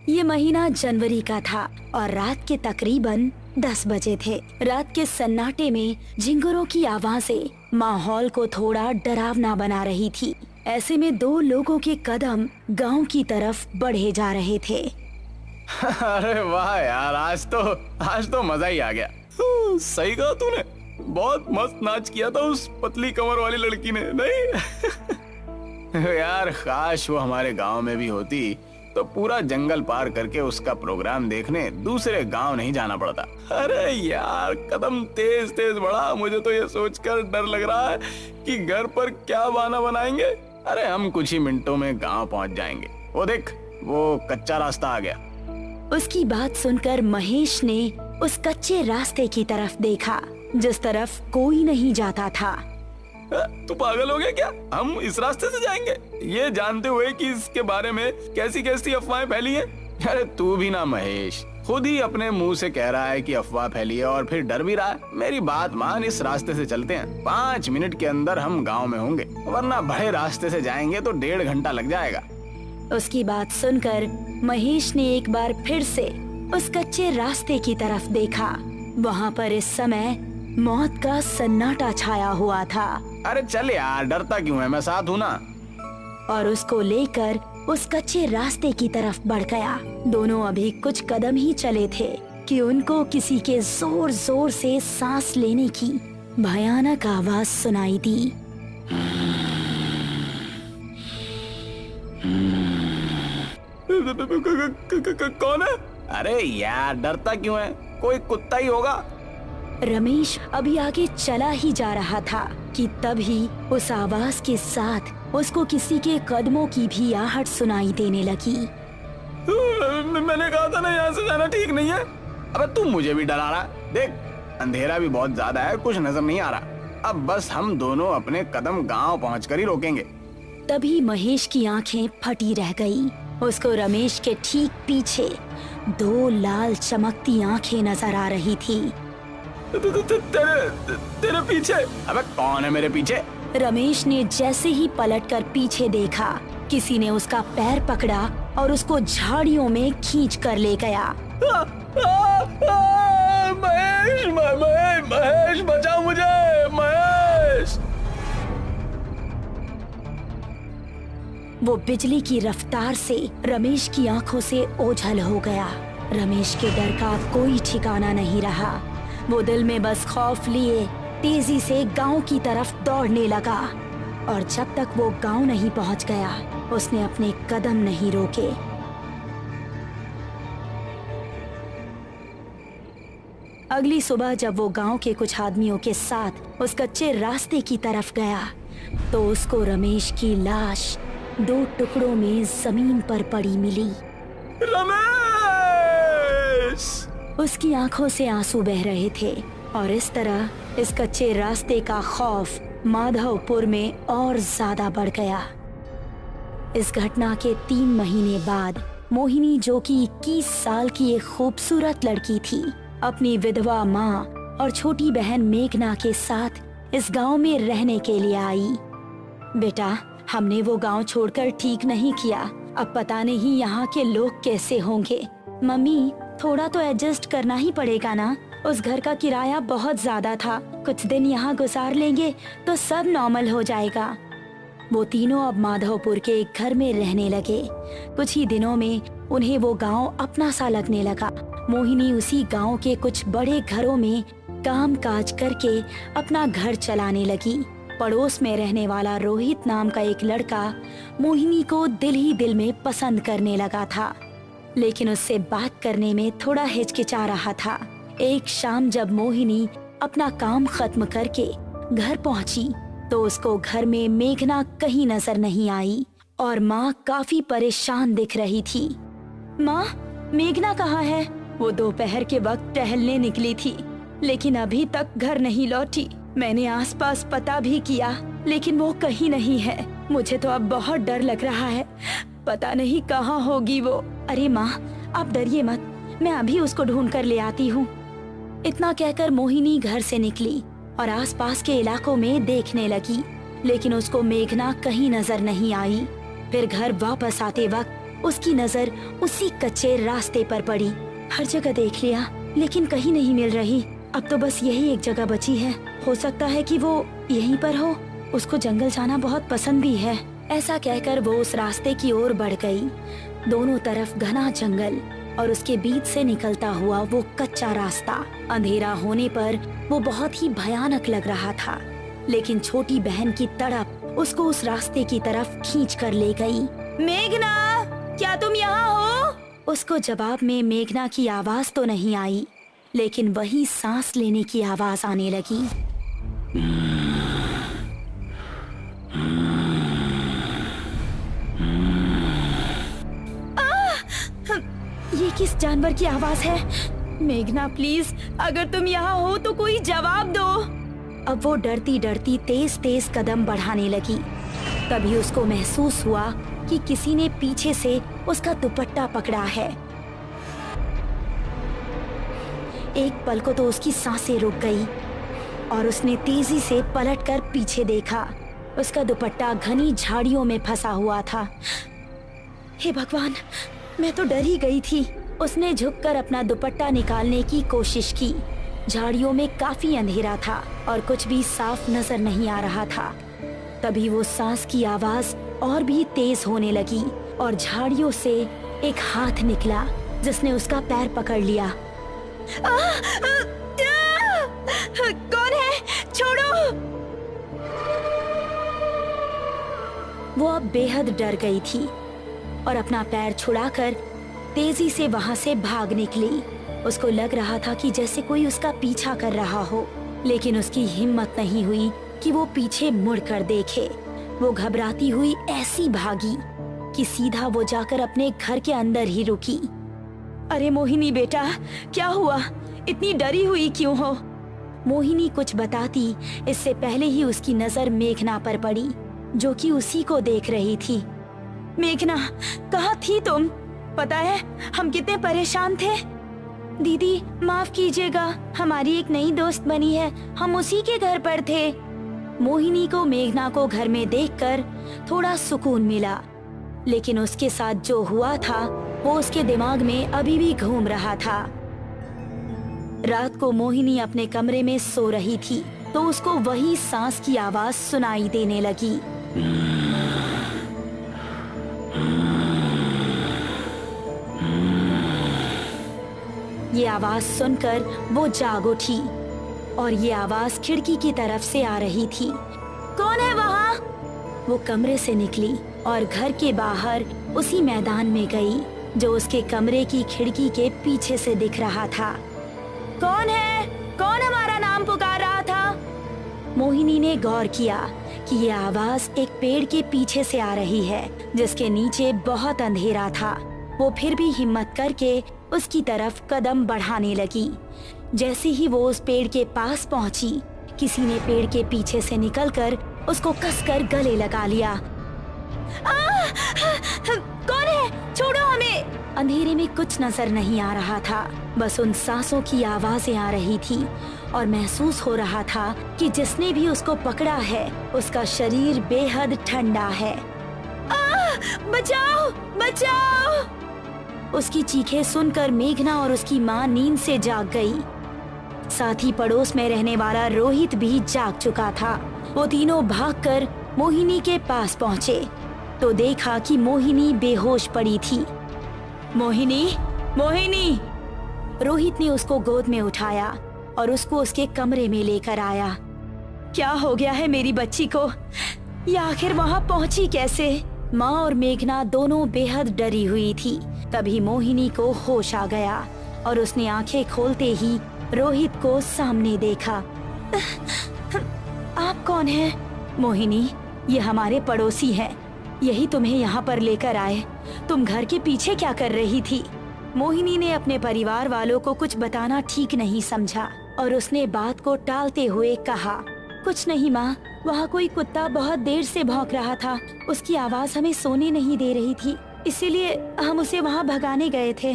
ये महीना जनवरी का था और रात के तकरीबन 10 बजे थे। रात के सन्नाटे में झिंगुरों की आवाजें माहौल को थोड़ा डरावना बना रही थी। ऐसे में दो लोगों के कदम गांव की तरफ बढ़े जा रहे थे। अरे वाह यार, आज तो मजा ही आ गया। सही कहा तूने, बहुत मस्त नाच किया था उस पतली कमर वाली लड़की ने, नहीं? यार काश वो हमारे गांव में भी होती तो पूरा जंगल पार करके उसका प्रोग्राम देखने दूसरे गांव नहीं जाना पड़ता। अरे यार कदम तेज तेज बढ़ा, मुझे तो ये सोचकर डर लग रहा है कि घर पर क्या बहाना बनाएंगे। अरे हम कुछ ही मिनटों में गांव पहुंच जाएंगे। वो देख, वो कच्चा रास्ता आ गया। उसकी बात सुनकर महेश ने उस कच्चे रास्ते की तरफ देखा जिस तरफ कोई नहीं जाता था। तू पागल हो गया क्या? हम इस रास्ते से जाएंगे ये जानते हुए कि इसके बारे में कैसी कैसी अफवाहें फैली हैं। अरे तू भी ना महेश, खुद ही अपने मुंह से कह रहा है कि अफवाह फैली है और फिर डर भी रहा है। मेरी बात मान, इस रास्ते से चलते हैं। 5 मिनट के अंदर हम गांव में होंगे, वरना बड़े रास्ते से जाएंगे तो 1.5 घंटा लग जाएगा। उसकी बात सुनकर महेश ने एक बार फिर से उस कच्चे रास्ते की तरफ देखा। वहाँ पर इस समय मौत का सन्नाटा छाया हुआ था। अरे चल यार, डरता क्यों है, मैं साथ हूँ ना। और उसको लेकर उस कच्चे रास्ते की तरफ बढ़ गया। दोनों अभी कुछ कदम ही चले थे कि उनको किसी के जोर जोर से सांस लेने की भयानक आवाज सुनाई दी। कौन है? अरे यार डरता क्यों है, कोई कुत्ता ही होगा। रमेश अभी आगे चला ही जा रहा था कि तभी उस आवाज के साथ उसको किसी के कदमों की भी आहट सुनाई देने लगी। मैंने कहा था ना यहाँ से जाना ठीक नहीं है। अबे तू मुझे भी डरा रहा। देख अंधेरा भी बहुत ज्यादा है, कुछ नजर नहीं आ रहा। अब बस हम दोनों अपने कदम गांव पहुंचकर ही रोकेंगे। तभी महेश की आंखें फटी रह गई। उसको रमेश के ठीक पीछे 2 लाल चमकती आंखें नजर आ रही थी। तेरे पीछे? अबे कौन है मेरे पीछे? रमेश ने जैसे ही पलटकर पीछे देखा, किसी ने उसका पैर पकड़ा और उसको झाड़ियों में खींच कर ले गया। महेश, महेश बचाओ मुझे, महेश! वो बिजली की रफ्तार से रमेश की आंखों से ओझल हो गया। रमेश के डर का कोई ठिकाना नहीं रहा। वो दिल में बस खौफ लिए तेजी से गांव की तरफ दौड़ने लगा और जब तक वो गांव नहीं पहुंच गया, उसने अपने कदम नहीं रोके। अगली सुबह जब वो गांव के कुछ आदमियों के साथ उस कच्चे रास्ते की तरफ गया तो उसको रमेश की लाश 2 टुकड़ों में जमीन पर पड़ी मिली। रमेश! उसकी आंखों से आंसू बह रहे थे और इस तरह इस कच्चे रास्ते का खौफ माधवपुर में और ज्यादा बढ़ गया। इस घटना के 3 महीने बाद मोहिनी, जो कि 21 साल की एक खूबसूरत लड़की थी, अपनी विधवा माँ और छोटी बहन मेघना के साथ इस गांव में रहने के लिए आई। बेटा, हमने वो गांव छोड़कर ठीक नहीं किया। अब पता नहीं यहाँ के लोग कैसे होंगे। मम्मी, थोड़ा तो एडजस्ट करना ही पड़ेगा ना। उस घर का किराया बहुत ज्यादा था। कुछ दिन यहाँ गुजार लेंगे तो सब नॉर्मल हो जाएगा। वो तीनों अब माधवपुर के एक घर में रहने लगे। कुछ ही दिनों में उन्हें वो गांव अपना सा लगने लगा। मोहिनी उसी गांव के कुछ बड़े घरों में काम काज करके अपना घर चलाने लगी। पड़ोस में रहने वाला रोहित नाम का एक लड़का मोहिनी को दिल ही दिल में पसंद करने लगा था, लेकिन उससे बात करने में थोड़ा हिचकिचा रहा था। एक शाम जब मोहिनी अपना काम खत्म करके घर पहुंची तो उसको घर में मेघना कहीं नजर नहीं आई और माँ काफी परेशान दिख रही थी। माँ, मेघना कहाँ है? वो दोपहर के वक्त टहलने निकली थी लेकिन अभी तक घर नहीं लौटी। मैंने आसपास पता भी किया लेकिन वो कहीं नहीं है। मुझे तो अब बहुत डर लग रहा है, पता नहीं कहाँ होगी वो। अरे माँ, आप डरिए मत, मैं अभी उसको ढूंढ कर ले आती हूँ। इतना कहकर मोहिनी घर से निकली और आसपास के इलाकों में देखने लगी, लेकिन उसको मेघना कहीं नजर नहीं आई। फिर घर वापस आते वक्त उसकी नजर उसी कच्चे रास्ते पर पड़ी। हर जगह देख लिया लेकिन कहीं नहीं मिल रही। अब तो बस यही एक जगह बची है। हो सकता है कि वो यहीं पर हो। उसको जंगल जाना बहुत पसंद भी है। ऐसा कहकर वो उस रास्ते की ओर बढ़ गई। दोनों तरफ घना जंगल और उसके बीच से निकलता हुआ वो कच्चा रास्ता। अंधेरा होने पर वो बहुत ही भयानक लग रहा था, लेकिन छोटी बहन की तड़प उसको उस रास्ते की तरफ खींच कर ले गई। मेघना, क्या तुम यहाँ हो? उसको जवाब में मेघना की आवाज तो नहीं आई, लेकिन वही सांस लेने की आवाज आने लगी। ये किस जानवर की आवाज है? मेघना प्लीज, अगर तुम यहाँ हो तो कोई जवाब दो। अब वो डरती डरती तेज तेज कदम बढ़ाने लगी। तभी उसको महसूस हुआ कि किसी ने पीछे से उसका दुपट्टा पकड़ा है। एक पल को तो उसकी सांसें रुक गई और उसने तेजी से पलटकर पीछे देखा। उसका दुपट्टा घनी झाड़ियों में फंसा हुआ था। हे भगवान, मैं तो डर ही गई थी। उसने झुककर अपना दुपट्टा निकालने की कोशिश की। झाड़ियों में काफी अंधेरा था और कुछ भी साफ नजर नहीं आ रहा था। तभी वो सांस की आवाज और भी तेज होने लगी और झाड़ियों से एक हाथ निकला जिसने उसका पैर पकड़ लिया। कौन है? छोड़ो! वो अब बेहद डर गई थी और अपना पैर छुड़ाकर तेजी से वहां से भाग निकली। उसको लग रहा था कि जैसे कोई उसका पीछा कर रहा हो, लेकिन उसकी हिम्मत नहीं हुई कि वो पीछे मुड़कर देखे। वो घबराती हुई ऐसी भागी कि सीधा वो जाकर अपने घर के अंदर ही रुकी। अरे मोहिनी बेटा, क्या हुआ? इतनी डरी हुई क्यों हो? मोहिनी कुछ बताती इससे पहले ही उसकी नजर मेघना पर पड़ी, जो कि उसी को देख रही थी। मेघना, कहाँ थी तुम? पता है हम कितने परेशान थे। दीदी माफ कीजिएगा, हमारी एक नई दोस्त बनी है, हम उसी के घर पर थे। मोहिनी को मेघना को घर में देखकर थोड़ा सुकून मिला, लेकिन उसके साथ जो हुआ था वो उसके दिमाग में अभी भी घूम रहा था। रात को मोहिनी अपने कमरे में सो रही थी तो उसको वही सांस की आवाज सुनाई देने लगी। ये आवाज सुनकर वो जाग उठी और ये आवाज खिड़की की तरफ से आ रही थी। कौन है वहाँ? वो कमरे से निकली और घर के बाहर उसी मैदान में गई जो उसके कमरे की खिड़की के पीछे से दिख रहा था। कौन है? कौन हमारा नाम पुकार रहा था? मोहिनी ने गौर किया कि ये आवाज एक पेड़ के पीछे से आ रही है जिसके नीचे बहुत अंधेरा था। वो फिर भी हिम्मत करके उसकी तरफ कदम बढ़ाने लगी। जैसे ही वो उस पेड़ के पास पहुंची, किसी ने पेड़ के पीछे से निकलकर उसको कसकर गले लगा लिया। कौन है? छोड़ो हमें! अंधेरे में कुछ नजर नहीं आ रहा था, बस उन सांसों की आवाजें आ रही थी और महसूस हो रहा था कि जिसने भी उसको पकड़ा है उसका शरीर बेहद ठंडा है। बचाओ! बचाओ! उसकी चीखें सुनकर मेघना और उसकी माँ नींद से जाग गई। साथ ही पड़ोस में रहने वाला रोहित भी जाग चुका था। वो तीनों भागकर मोहिनी के पास पहुँचे तो देखा कि मोहिनी बेहोश पड़ी थी। मोहिनी, मोहिनी! रोहित ने उसको गोद में उठाया और उसको उसके कमरे में लेकर आया। क्या हो गया है मेरी बच्ची को? ये आखिर वहाँ पहुँची कैसे? माँ और मेघना दोनों बेहद डरी हुई थी। तभी मोहिनी को होश आ गया और उसने आंखें खोलते ही रोहित को सामने देखा। आप कौन हैं? मोहिनी, ये हमारे पड़ोसी हैं। यही तुम्हें यहाँ पर लेकर आए। तुम घर के पीछे क्या कर रही थी? मोहिनी ने अपने परिवार वालों को कुछ बताना ठीक नहीं समझा और उसने बात को टालते हुए कहा, कुछ नहीं माँ, वहाँ कोई कुत्ता बहुत देर से भौंक रहा था। उसकी आवाज हमें सोने नहीं दे रही थी, इसीलिए हम उसे वहाँ भगाने गए थे।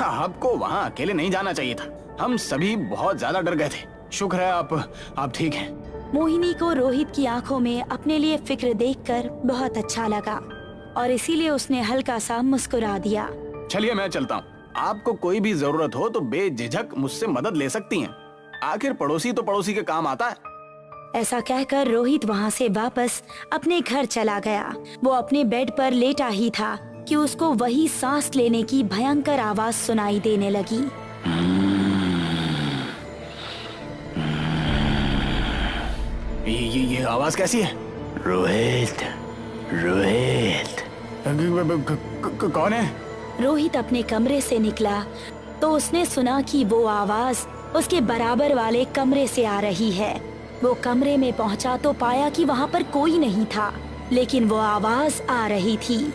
आपको वहाँ अकेले नहीं जाना चाहिए था। हम सभी बहुत ज्यादा डर गए थे। शुक्र है आप ठीक हैं। मोहिनी को रोहित की आंखों में अपने लिए फिक्र देखकर बहुत अच्छा लगा। और इसीलिए उसने हल्का सा मुस्कुरा दिया। चलिए मैं चलता हूँ। आपको कोई भी जरूरत हो तो बेझिझक मुझसे मदद ले सकती हैं। आखिर पड़ोसी तो पड़ोसी के काम आता है। ऐसा कहकर रोहित वहाँ से वापस अपने घर चला गया। वो अपने बेड पर लेटा ही था कि उसको वही सांस लेने की भयंकर आवाज सुनाई देने लगी। ये आवाज कैसी है? रोहित, रोहित। कौन है? रोहित अपने कमरे से निकला तो उसने सुना कि वो आवाज उसके बराबर वाले कमरे से आ रही है। वो कमरे में पहुंचा तो पाया कि वहाँ पर कोई नहीं था, लेकिन वो आवाज आ रही थी।